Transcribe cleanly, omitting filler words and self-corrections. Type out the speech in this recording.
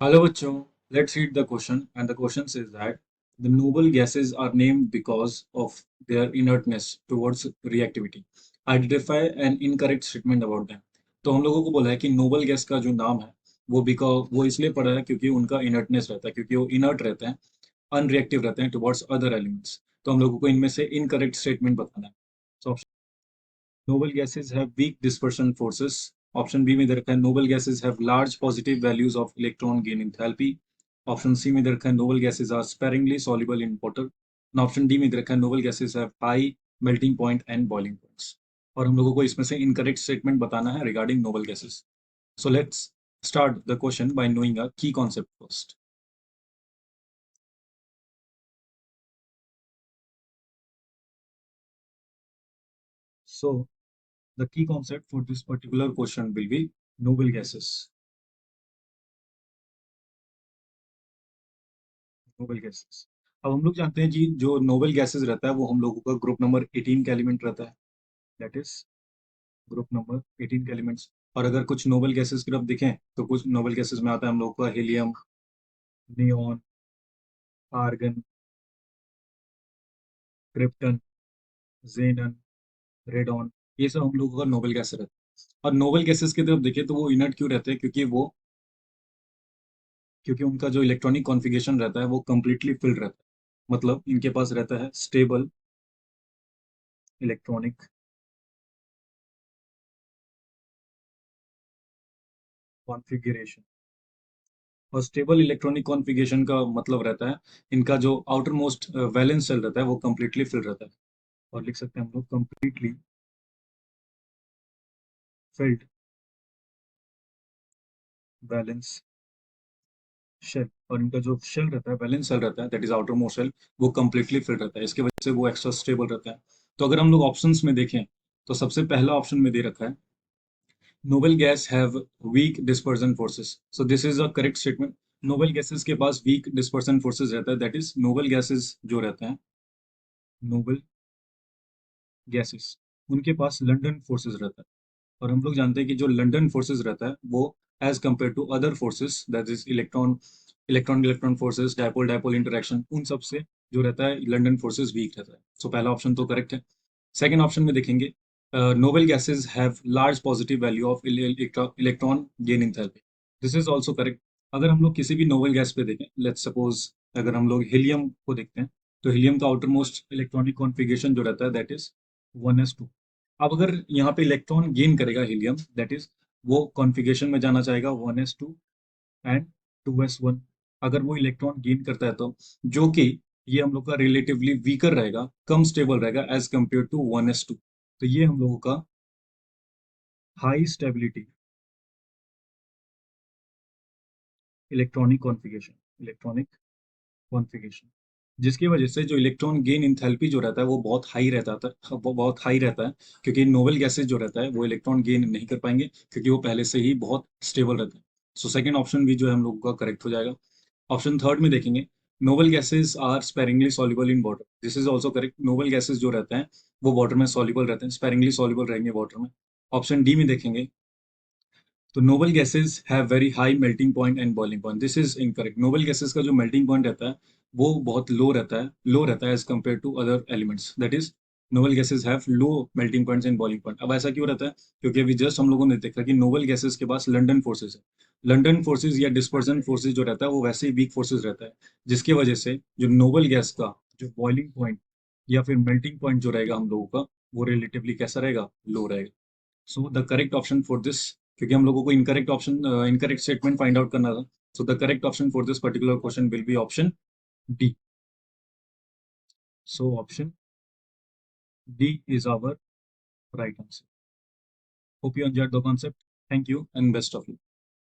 Hello, bachcho. Let's read the question. And the question says that the noble gases are named because of their inertness towards reactivity. Identify an incorrect statement about them. तो हम लोगों को बोला है कि noble gas का जो नाम है वो इसलिए पड़ा है क्योंकि उनका इनर्टनेस रहता है, क्योंकि वो इनर्ट रहते हैं, अनरिएक्टिव रहते हैं टुवर्ड्स अदर एलिमेंट्स। तो हम लोगों को इनमें से इनकरेक्ट स्टेटमेंट बताना है। So noble gases have weak dispersion forces. Option B में दे रखा है noble gases have large positive values of electron gain enthalpy. Option C में दे रखा है noble gases are sparingly soluble in water. And option D में दे रखा है noble gases have high melting point and boiling points. और हम लोगों को इसमें से incorrect statement बताना है regarding noble gases. So let's start the question by knowing a key concept first. So the key concept for this particular question will be noble gases. Noble gases. अब हम लोग जानते हैं जी, जो नोबेल गैसेस रहता है वो हम लोगों का ग्रुप नंबर 18 का एलिमेंट रहता है। दैट इज ग्रुप नंबर 18 के एलिमेंट्स। और अगर कुछ नोबेल गैसेस की तरफ देखें तो कुछ नोबेल गैसेस में आता है हम लोग का helium, neon, argon, krypton, जेनन, radon. ये सब हम लोगों का नोबेल गैस रहता है। और नोबेल गैसेस की तरफ देखें तो वो इनर्ट क्यों रहते हैं? क्योंकि उनका जो इलेक्ट्रॉनिक कॉन्फ़िगरेशन रहता है वो कंप्लीटली फिल्ड रहता है। मतलब इनके पास रहता है स्टेबल इलेक्ट्रॉनिक कॉन्फ़िगरेशन। और स्टेबल इलेक्ट्रॉनिक कॉन्फ़िगरेशन का मतलब रहता है इनका जो आउटर मोस्ट वैलेंस शेल रहता है वो कंप्लीटली फिल रहता है। और लिख सकते हैं हम लोग कंप्लीटली फिल्ड वैलेंस शेल। और इनका जो शेल रहता है, वैलेंस शेल रहता है, that is outermost shell, वो कंप्लीटली फिल रहता है। इसकी वजह से वो एक्स्ट्रा स्टेबल रहता है। तो अगर हम लोग ऑप्शंस में देखें तो सबसे पहला ऑप्शन में दे रखा है noble guys have week dispersion forces. So this is a correct statement. Noble gases के पास वीक डिस्पर्जन फोर्सेस रहता है। दैट इज नोबल गैसेस जो रहते हैं, नोबल गैसेस, उनके पास लंडन फोर्सेस रहता है। और हम लोग जानते हैं कि जो लंडन फोर्सेस रहता है वो as compare to other forces, that is electron electron electron forces, dipole dipole interaction, उन सब से जो रहता है लंडन फोर्सेस वीक रहता है। सो पहला ऑप्शन तो करेक्ट है। सेकेंड ऑप्शन में देखेंगे noble gases have large positive value of electron gain enthalpy. This is also correct. अगर हम लोग किसी भी नोबल गैस पे देखें, लेट्स सपोज अगर हम लोग हीलियम को देखते हैं तो हीलियम का आउटर मोस्ट इलेक्ट्रॉनिक कॉन्फ़िगरेशन जो रहता है दैट इज 1s2। अब अगर यहाँ पे इलेक्ट्रॉन गेन करेगा हीलियम, दैट इज वो कॉन्फ़िगरेशन में जाना चाहेगा 1s2 एंड 2s1। अगर वो इलेक्ट्रॉन गेन करता है तो जो कि ये हम लोग का रिलेटिवली वीकर रहेगा, कम स्टेबल रहेगा एज कम्पेयर टू 1s2। तो ये हम लोगों का हाई स्टेबिलिटी इलेक्ट्रॉनिक कॉन्फ़िगरेशन, जिसकी वजह से जो इलेक्ट्रॉन गेन इंथैल्पी जो रहता है वो बहुत हाई रहता था, वो बहुत हाई रहता है। क्योंकि नोबल गैसेज जो रहता है वो इलेक्ट्रॉन गेन नहीं कर पाएंगे क्योंकि वो पहले से ही बहुत स्टेबल रहते हैं। सो सेकंड ऑप्शन भी जो है हम लोगों का करेक्ट हो जाएगा। ऑप्शन थर्ड में देखेंगे noble gases are sparingly soluble in water. This is also correct. Noble gases जो रहते हैं वो वाटर में सॉल्युबल रहते हैं, स्पेरिंगली सॉल्युबल रहेंगे वाटर में। ऑप्शन डी में देखेंगे तो noble gases have very high melting point and boiling point. This is incorrect. Noble gases का जो मेल्टिंग पॉइंट रहता है वो बहुत लो रहता है as compare to other elements. That is noble gases have low melting points and boiling point. अब ऐसा क्यों रहता है? क्योंकि अभी जस्ट हम लोगों ने देखा कि नोबल गैसेस के पास लंडन फोर्सेज है। लंडन फोर्सेज या डिस्पर्जन फोर्सेज जो रहता है वो वैसे ही वीक फोर्सेज रहता है, जिसकी वजह से जो नोबल गैस का जो बॉइलिंग पॉइंट या फिर मेल्टिंग पॉइंट जो रहेगा हम लोगों का वो रिलेटिवली कैसा रहेगा? लो रहेगा। सो the correct option for this, क्योंकि हम लोगों को इनकरेक्ट स्टेटमेंट फाइंड आउट करना था, so the correct option for this particular question will be option D. So option D is our right answer. Hope you enjoyed the concept. Thank you and best of you.